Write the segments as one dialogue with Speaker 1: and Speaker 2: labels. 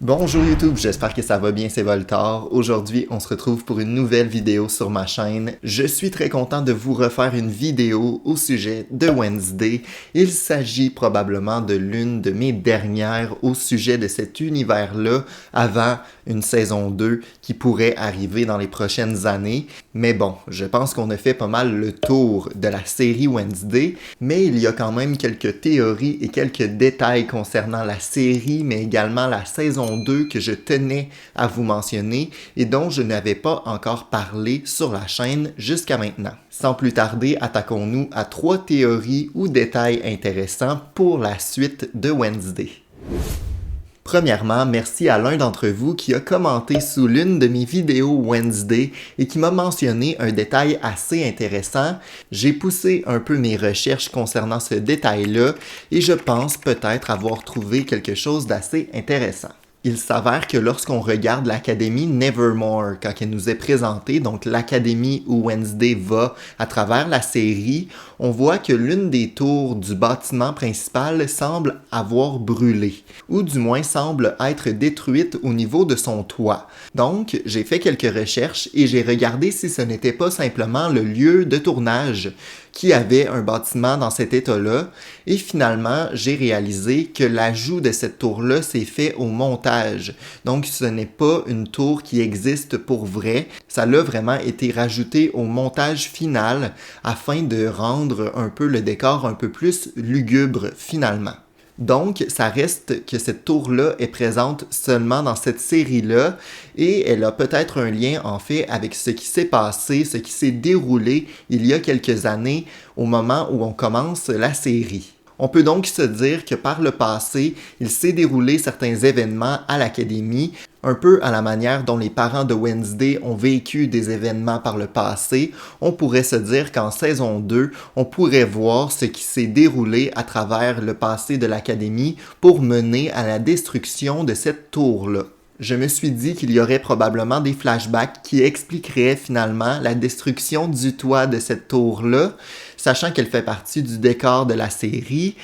Speaker 1: Bonjour YouTube, j'espère que ça va bien, c'est Voltaire. Aujourd'hui, on se retrouve pour une nouvelle vidéo sur ma chaîne. Je suis très content de vous refaire une vidéo au sujet de Wednesday. Il s'agit probablement de l'une de mes dernières au sujet de cet univers-là avant une saison 2 qui pourrait arriver dans les prochaines années. Mais bon, je pense qu'on a fait pas mal le tour de la série Wednesday, mais il y a quand même quelques théories et quelques détails concernant la série, mais également la saison 2 que je tenais à vous mentionner et dont je n'avais pas encore parlé sur la chaîne jusqu'à maintenant. Sans plus tarder, attaquons-nous à 3 théories ou détails intéressants pour la suite de Wednesday. Premièrement, merci à l'un d'entre vous qui a commenté sous l'une de mes vidéos Wednesday et qui m'a mentionné un détail assez intéressant. J'ai poussé un peu mes recherches concernant ce détail-là et je pense peut-être avoir trouvé quelque chose d'assez intéressant. Il s'avère que lorsqu'on regarde l'Académie Nevermore, quand elle nous est présentée, donc l'Académie où Wednesday va à travers la série, on voit que l'une des tours du bâtiment principal semble avoir brûlé, ou du moins semble être détruite au niveau de son toit. Donc, j'ai fait quelques recherches et j'ai regardé si ce n'était pas simplement le lieu de tournage qui avait un bâtiment dans cet état-là, et finalement, j'ai réalisé que l'ajout de cette tour-là s'est fait au montage. Donc, ce n'est pas une tour qui existe pour vrai, ça l'a vraiment été rajouté au montage final afin de rendre un peu le décor un peu plus lugubre finalement. Donc, ça reste que cette tour-là est présente seulement dans cette série-là et elle a peut-être un lien en fait avec ce qui s'est passé, ce qui s'est déroulé il y a quelques années au moment où on commence la série. On peut donc se dire que par le passé, il s'est déroulé certains événements à l'Académie, un peu à la manière dont les parents de Wednesday ont vécu des événements par le passé. On pourrait se dire qu'en saison 2, on pourrait voir ce qui s'est déroulé à travers le passé de l'Académie pour mener à la destruction de cette tour-là. Je me suis dit qu'il y aurait probablement des flashbacks qui expliqueraient finalement la destruction du toit de cette tour-là, sachant qu'elle fait partie du décor de la série.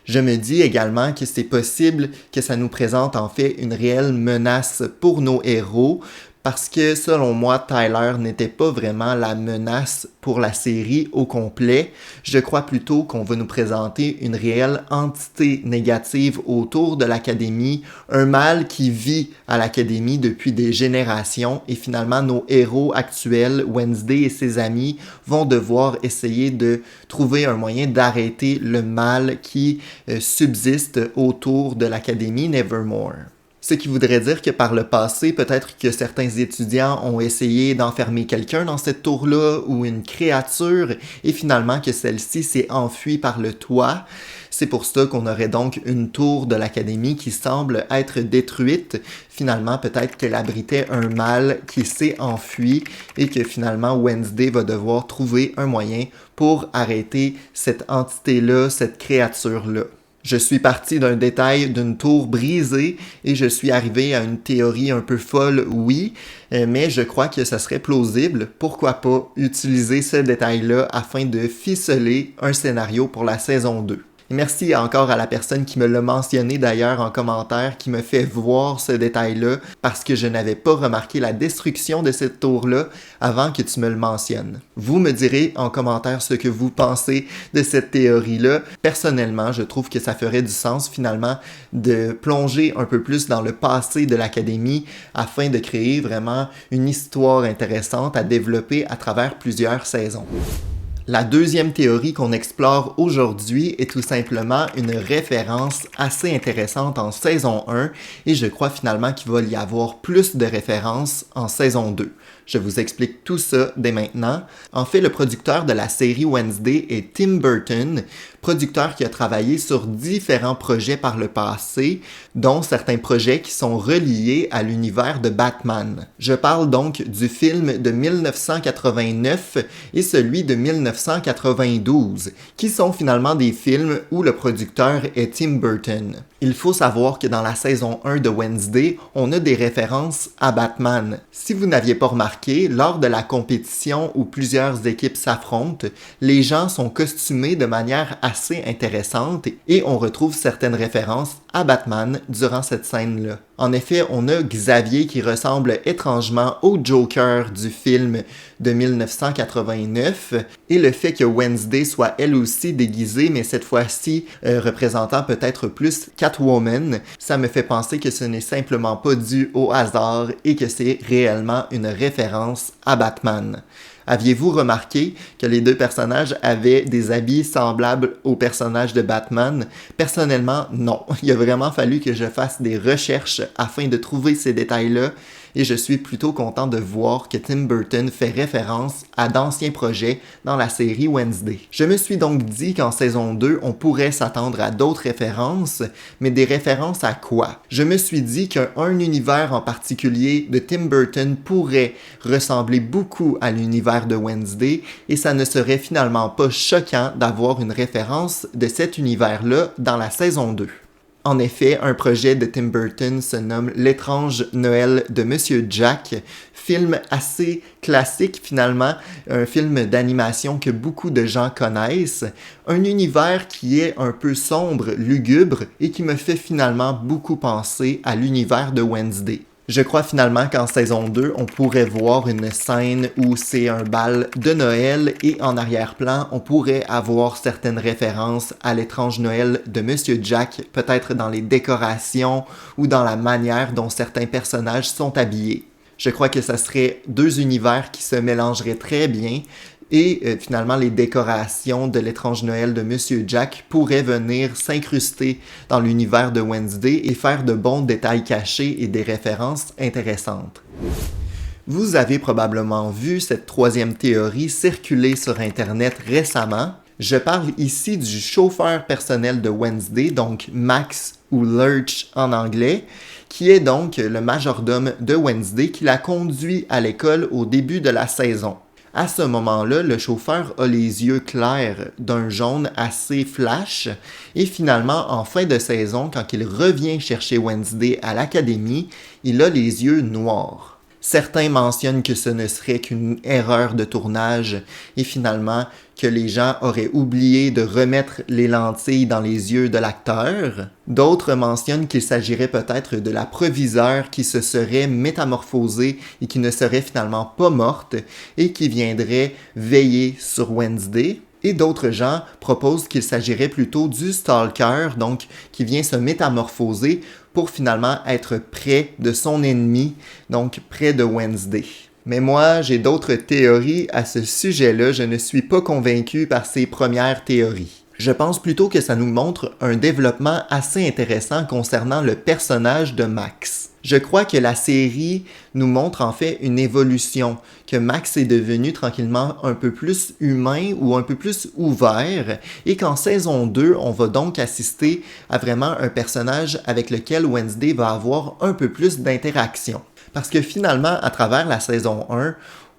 Speaker 1: Je me dis également que c'est possible que ça nous présente en fait une réelle menace pour nos héros, parce que selon moi, Tyler n'était pas vraiment la menace pour la série au complet. Je crois plutôt qu'on va nous présenter une réelle entité négative autour de l'Académie, un mal qui vit à l'Académie depuis des générations et finalement nos héros actuels, Wednesday et ses amis, vont devoir essayer de trouver un moyen d'arrêter le mal qui subsiste autour de l'Académie Nevermore. Ce qui voudrait dire que par le passé, peut-être que certains étudiants ont essayé d'enfermer quelqu'un dans cette tour-là ou une créature et finalement que celle-ci s'est enfuie par le toit. C'est pour ça qu'on aurait donc une tour de l'Académie qui semble être détruite. Finalement, peut-être qu'elle abritait un mal qui s'est enfui et que finalement Wednesday va devoir trouver un moyen pour arrêter cette entité-là, cette créature-là. Je suis parti d'un détail d'une tour brisée et je suis arrivé à une théorie un peu folle, oui, mais je crois que ça serait plausible. Pourquoi pas utiliser ce détail-là afin de ficeler un scénario pour la saison 2. Merci encore à la personne qui me l'a mentionné d'ailleurs en commentaire, qui me fait voir ce détail-là, parce que je n'avais pas remarqué la destruction de cette tour-là avant que tu me le mentionnes. Vous me direz en commentaire ce que vous pensez de cette théorie-là. Personnellement, je trouve que ça ferait du sens finalement de plonger un peu plus dans le passé de l'Académie afin de créer vraiment une histoire intéressante à développer à travers plusieurs saisons. La deuxième théorie qu'on explore aujourd'hui est tout simplement une référence assez intéressante en saison 1 et je crois finalement qu'il va y avoir plus de références en saison 2. Je vous explique tout ça dès maintenant. En fait, le producteur de la série Wednesday est Tim Burton, producteur qui a travaillé sur différents projets par le passé, dont certains projets qui sont reliés à l'univers de Batman. Je parle donc du film de 1989 et celui de 1992, qui sont finalement des films où le producteur est Tim Burton. Il faut savoir que dans la saison 1 de Wednesday, on a des références à Batman. Si vous n'aviez pas remarqué, lors de la compétition où plusieurs équipes s'affrontent, les gens sont costumés de manière assez intéressante et on retrouve certaines références à Batman durant cette scène-là. En effet, on a Xavier qui ressemble étrangement au Joker du film de 1989 et le fait que Wednesday soit elle aussi déguisée, mais cette fois-ci représentant peut-être plus Catwoman, ça me fait penser que ce n'est simplement pas dû au hasard et que c'est réellement une référence à Batman. Aviez-vous remarqué que les deux personnages avaient des habits semblables aux personnages de Batman? Personnellement, non. Il a vraiment fallu que je fasse des recherches afin de trouver ces détails-là et je suis plutôt content de voir que Tim Burton fait référence à d'anciens projets dans la série Wednesday. Je me suis donc dit qu'en saison 2, on pourrait s'attendre à d'autres références, mais des références à quoi? Je me suis dit qu'un univers en particulier de Tim Burton pourrait ressembler beaucoup à l'univers de Wednesday et ça ne serait finalement pas choquant d'avoir une référence de cet univers-là dans la saison 2. En effet, un projet de Tim Burton se nomme L'étrange Noël de Monsieur Jack, film assez classique finalement, un film d'animation que beaucoup de gens connaissent, un univers qui est un peu sombre, lugubre et qui me fait finalement beaucoup penser à l'univers de Wednesday. Je crois finalement qu'en saison 2, on pourrait voir une scène où c'est un bal de Noël et en arrière-plan, on pourrait avoir certaines références à l'étrange Noël de Monsieur Jack, peut-être dans les décorations ou dans la manière dont certains personnages sont habillés. Je crois que ça serait deux univers qui se mélangeraient très bien et finalement les décorations de l'étrange Noël de Monsieur Jack pourraient venir s'incruster dans l'univers de Wednesday et faire de bons détails cachés et des références intéressantes. Vous avez probablement vu cette troisième théorie circuler sur Internet récemment. Je parle ici du chauffeur personnel de Wednesday, donc Max ou Lurch en anglais, qui est donc le majordome de Wednesday qui la conduit à l'école au début de la saison. À ce moment-là, le chauffeur a les yeux clairs d'un jaune assez flash et finalement, en fin de saison, quand il revient chercher Wednesday à l'académie, il a les yeux noirs. Certains mentionnent que ce ne serait qu'une erreur de tournage et finalement que les gens auraient oublié de remettre les lentilles dans les yeux de l'acteur. D'autres mentionnent qu'il s'agirait peut-être de la proviseure qui se serait métamorphosée et qui ne serait finalement pas morte et qui viendrait veiller sur Wednesday. Et d'autres gens proposent qu'il s'agirait plutôt du stalker, donc qui vient se métamorphoser pour finalement être près de son ennemi, donc près de Wednesday. Mais moi, j'ai d'autres théories à ce sujet-là, je ne suis pas convaincu par ces premières théories. Je pense plutôt que ça nous montre un développement assez intéressant concernant le personnage de Max. Je crois que la série nous montre en fait une évolution, que Max est devenu tranquillement un peu plus humain ou un peu plus ouvert et qu'en saison 2, on va donc assister à vraiment un personnage avec lequel Wednesday va avoir un peu plus d'interaction. Parce que finalement, à travers la saison 1,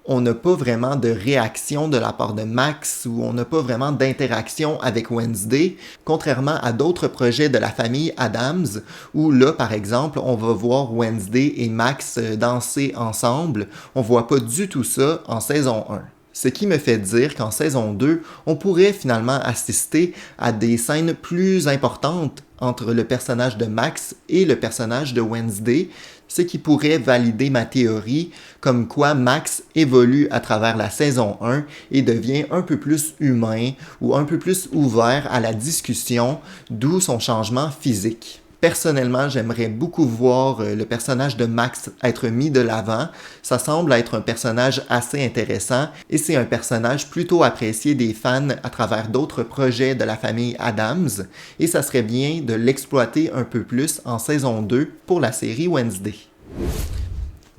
Speaker 1: on n'a pas vraiment de réaction de la part de Max ou on n'a pas vraiment d'interaction avec Wednesday, contrairement à d'autres projets de la famille Addams où là, par exemple, on va voir Wednesday et Max danser ensemble. On voit pas du tout ça en saison 1. Ce qui me fait dire qu'en saison 2, on pourrait finalement assister à des scènes plus importantes entre le personnage de Max et le personnage de Wednesday, ce qui pourrait valider ma théorie comme quoi Max évolue à travers la saison 1 et devient un peu plus humain ou un peu plus ouvert à la discussion, d'où son changement physique. Personnellement, j'aimerais beaucoup voir le personnage de Max être mis de l'avant. Ça semble être un personnage assez intéressant et c'est un personnage plutôt apprécié des fans à travers d'autres projets de la famille Addams et ça serait bien de l'exploiter un peu plus en saison 2 pour la série Wednesday.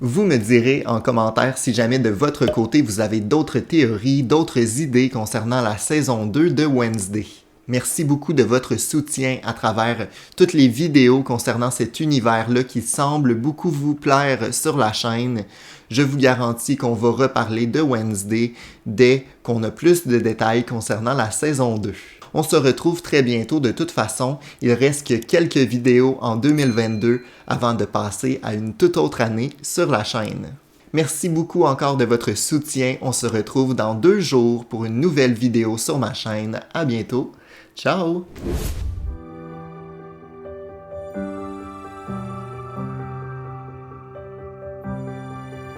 Speaker 1: Vous me direz en commentaire si jamais de votre côté vous avez d'autres théories, d'autres idées concernant la saison 2 de Wednesday. Merci beaucoup de votre soutien à travers toutes les vidéos concernant cet univers-là qui semble beaucoup vous plaire sur la chaîne. Je vous garantis qu'on va reparler de Wednesday dès qu'on a plus de détails concernant la saison 2. On se retrouve très bientôt de toute façon, il reste que quelques vidéos en 2022 avant de passer à une toute autre année sur la chaîne. Merci beaucoup encore de votre soutien, on se retrouve dans 2 jours pour une nouvelle vidéo sur ma chaîne. À bientôt! Ciao!